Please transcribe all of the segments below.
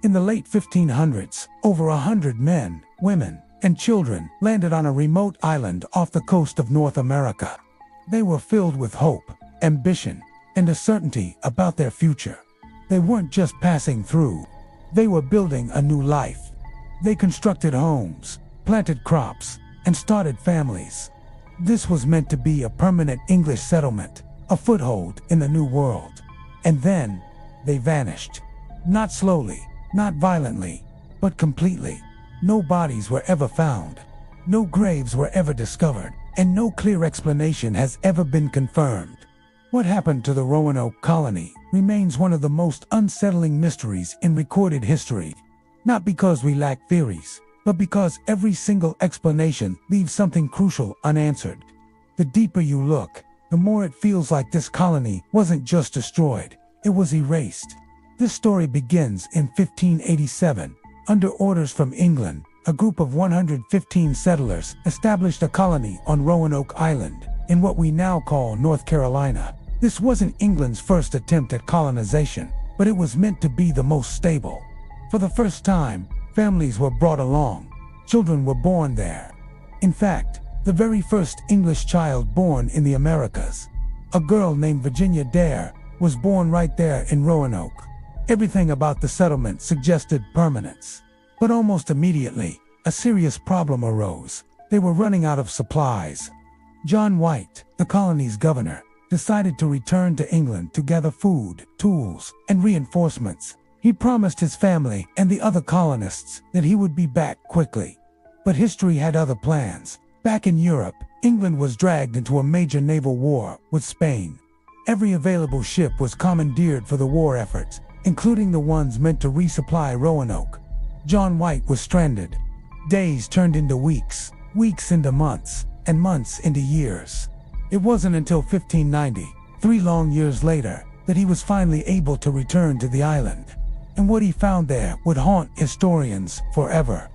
In the late 1500s, over 100 men, women, and children landed on a remote island off the coast of North America. They were filled with hope, ambition, and a certainty about their future. They weren't just passing through. They were building a new life. They constructed homes, planted crops, and started families. This was meant to be a permanent English settlement, a foothold in the New World. And then, they vanished. Not slowly, not violently, but completely. No bodies were ever found. No graves were ever discovered, and no clear explanation has ever been confirmed. What happened to the Roanoke Colony remains one of the most unsettling mysteries in recorded history. Not because we lack theories, but because every single explanation leaves something crucial unanswered. The deeper you look, the more it feels like this colony wasn't just destroyed, it was erased. This story begins in 1587. Under orders from England, a group of 115 settlers established a colony on Roanoke Island, in what we now call North Carolina. This wasn't England's first attempt at colonization, but it was meant to be the most stable. For the first time, families were brought along. Children were born there. In fact, the very first English child born in the Americas, a girl named Virginia Dare, was born right there in Roanoke. Everything about the settlement suggested permanence. But almost immediately, a serious problem arose. They were running out of supplies. John White, the colony's governor, decided to return to England to gather food, tools, and reinforcements. He promised his family and the other colonists that he would be back quickly. But history had other plans. Back in Europe, England was dragged into a major naval war with Spain. Every available ship was commandeered for the war efforts, including the ones meant to resupply Roanoke. John White was stranded. Days turned into weeks, weeks into months, and months into years. It wasn't until 1590, 3 long years later, that he was finally able to return to the island. And what he found there would haunt historians forever.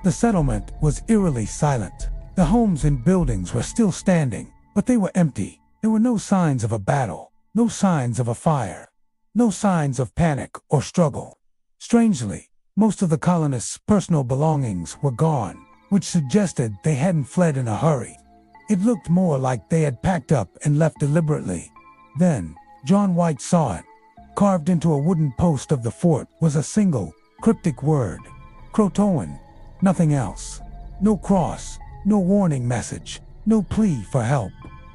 The settlement was eerily silent. The homes and buildings were still standing, but they were empty. There were no signs of a battle, no signs of a fire, no signs of panic or struggle. Strangely, most of the colonists' personal belongings were gone, which suggested they hadn't fled in a hurry. It looked more like they had packed up and left deliberately. Then, John White saw it. Carved into a wooden post of the fort was a single, cryptic word: Croatoan. Nothing else. No cross, no warning message, no plea for help.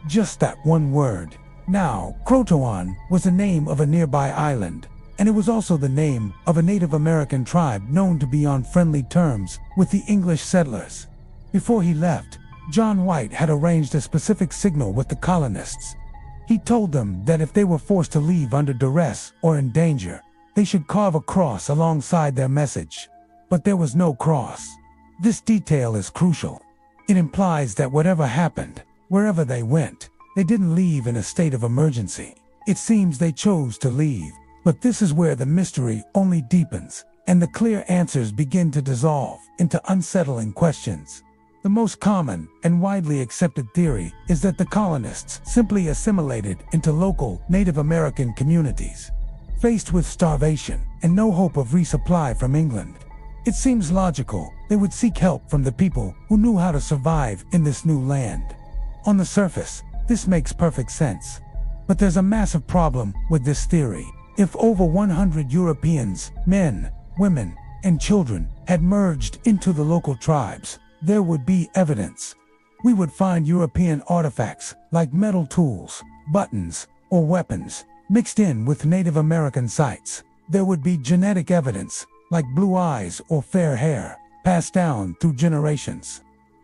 Just that one word. Now, Croatoan was the name of a nearby island, and it was also the name of a Native American tribe known to be on friendly terms with the English settlers. Before he left, John White had arranged a specific signal with the colonists. He told them that if they were forced to leave under duress or in danger, they should carve a cross alongside their message. But there was no cross. This detail is crucial. It implies that whatever happened, wherever they went, they didn't leave in a state of emergency. It seems they chose to leave. But this is where the mystery only deepens, and the clear answers begin to dissolve into unsettling questions. The most common and widely accepted theory is that the colonists simply assimilated into local Native American communities. Faced with starvation and no hope of resupply from England, it seems logical they would seek help from the people who knew how to survive in this new land. On the surface, this makes perfect sense. But there's a massive problem with this theory. If over 100 Europeans, men, women, and children had merged into the local tribes, there would be evidence. We would find European artifacts like metal tools, buttons, or weapons mixed in with Native American sites. There would be genetic evidence like blue eyes or fair hair passed down through generations.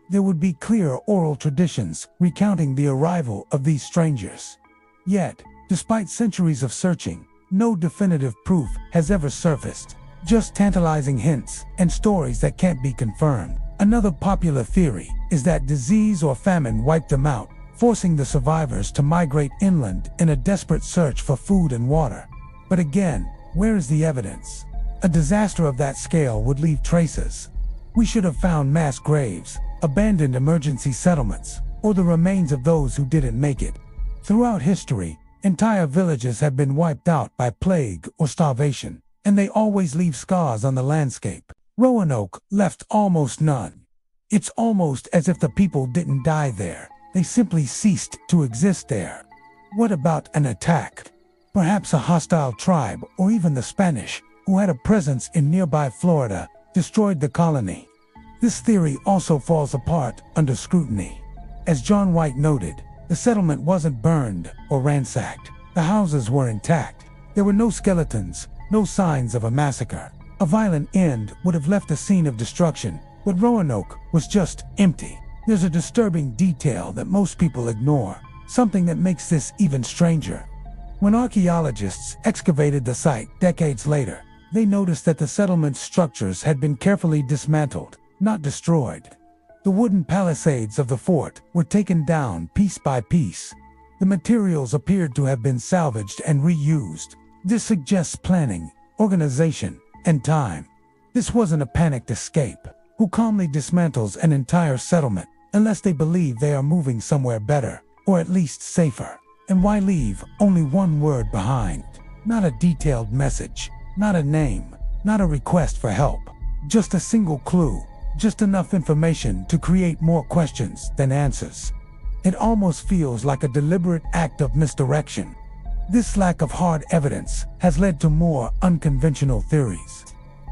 There would be clear oral traditions recounting the arrival of these strangers. Yet, despite centuries of searching, no definitive proof has ever surfaced, just tantalizing hints and stories that can't be confirmed. Another popular theory is that disease or famine wiped them out, forcing the survivors to migrate inland in a desperate search for food and water. But again, where is the evidence? A disaster of that scale would leave traces. We should have found mass graves, abandoned emergency settlements, or the remains of those who didn't make it. Throughout history, entire villages have been wiped out by plague or starvation, and they always leave scars on the landscape. Roanoke left almost none. It's almost as if the people didn't die there. They simply ceased to exist there. What about an attack? Perhaps a hostile tribe, or even the Spanish, who had a presence in nearby Florida, destroyed the colony. This theory also falls apart under scrutiny. As John White noted, the settlement wasn't burned or ransacked. The houses were intact. There were no skeletons, no signs of a massacre. A violent end would have left the scene of destruction, but Roanoke was just empty. There's a disturbing detail that most people ignore, something that makes this even stranger. When archaeologists excavated the site decades later, they noticed that the settlement's structures had been carefully dismantled, not destroyed. The wooden palisades of the fort were taken down piece by piece. The materials appeared to have been salvaged and reused. This suggests planning, organization, and time. This wasn't a panicked escape. Who calmly dismantles an entire settlement unless they believe they are moving somewhere better, or at least safer? And why leave only one word behind? Not a detailed message, not a name, not a request for help. Just a single clue, just enough information to create more questions than answers. It almost feels like a deliberate act of misdirection. This lack of hard evidence has led to more unconventional theories.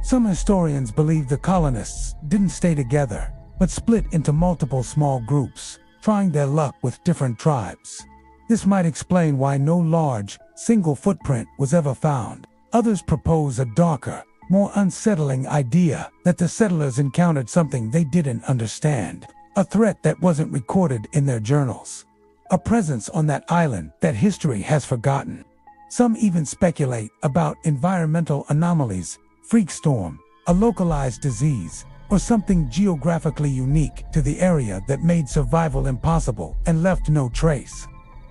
Some historians believe the colonists didn't stay together, but split into multiple small groups, trying their luck with different tribes. This might explain why no large, single footprint was ever found. Others propose a darker, more unsettling idea that the settlers encountered something they didn't understand, a threat that wasn't recorded in their journals, a presence on that island that history has forgotten. Some even speculate about environmental anomalies, freak storm, a localized disease, or something geographically unique to the area that made survival impossible and left no trace.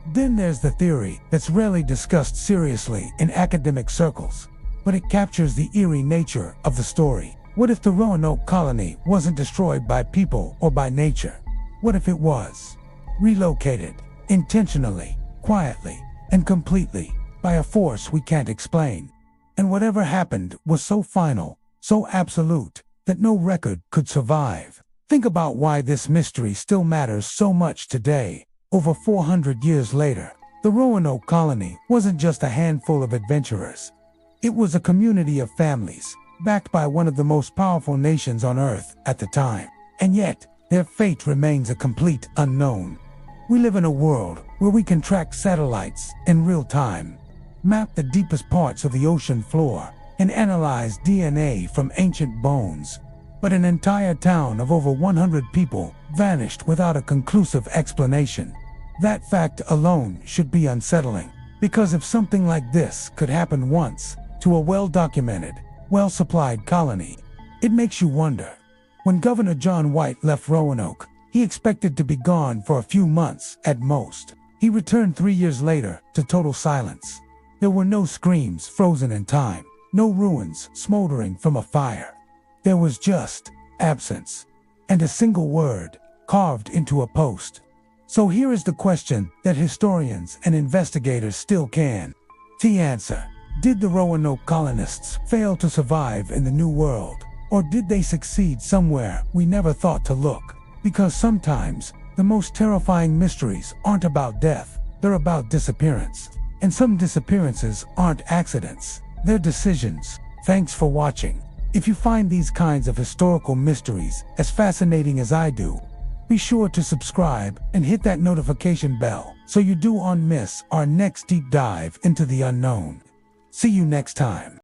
Then there's the theory that's rarely discussed seriously in academic circles, but it captures the eerie nature of the story. What if the Roanoke colony wasn't destroyed by people or by nature? What if it was relocated, intentionally, quietly, and completely, by a force we can't explain? And whatever happened was so final, so absolute, that no record could survive. Think about why this mystery still matters so much today. Over 400 years later, the Roanoke Colony wasn't just a handful of adventurers. It was a community of families, backed by one of the most powerful nations on Earth at the time. And yet, their fate remains a complete unknown. We live in a world where we can track satellites in real time, map the deepest parts of the ocean floor, and analyze DNA from ancient bones. But an entire town of over 100 people vanished without a conclusive explanation. That fact alone should be unsettling, because if something like this could happen once to a well-documented, well-supplied colony, it makes you wonder. When Governor John White left Roanoke, he expected to be gone for a few months at most. He returned 3 years later to total silence. There were no screams frozen in time, no ruins smoldering from a fire. There was just absence, and a single word carved into a post. So here is the question that historians and investigators still can't answer. Did the Roanoke colonists fail to survive in the New World, or did they succeed somewhere we never thought to look? Because sometimes the most terrifying mysteries aren't about death, they're about disappearance. And some disappearances aren't accidents, they're decisions. Thanks for watching. If you find these kinds of historical mysteries as fascinating as I do, be sure to subscribe and hit that notification bell so you don't miss our next deep dive into the unknown. See you next time.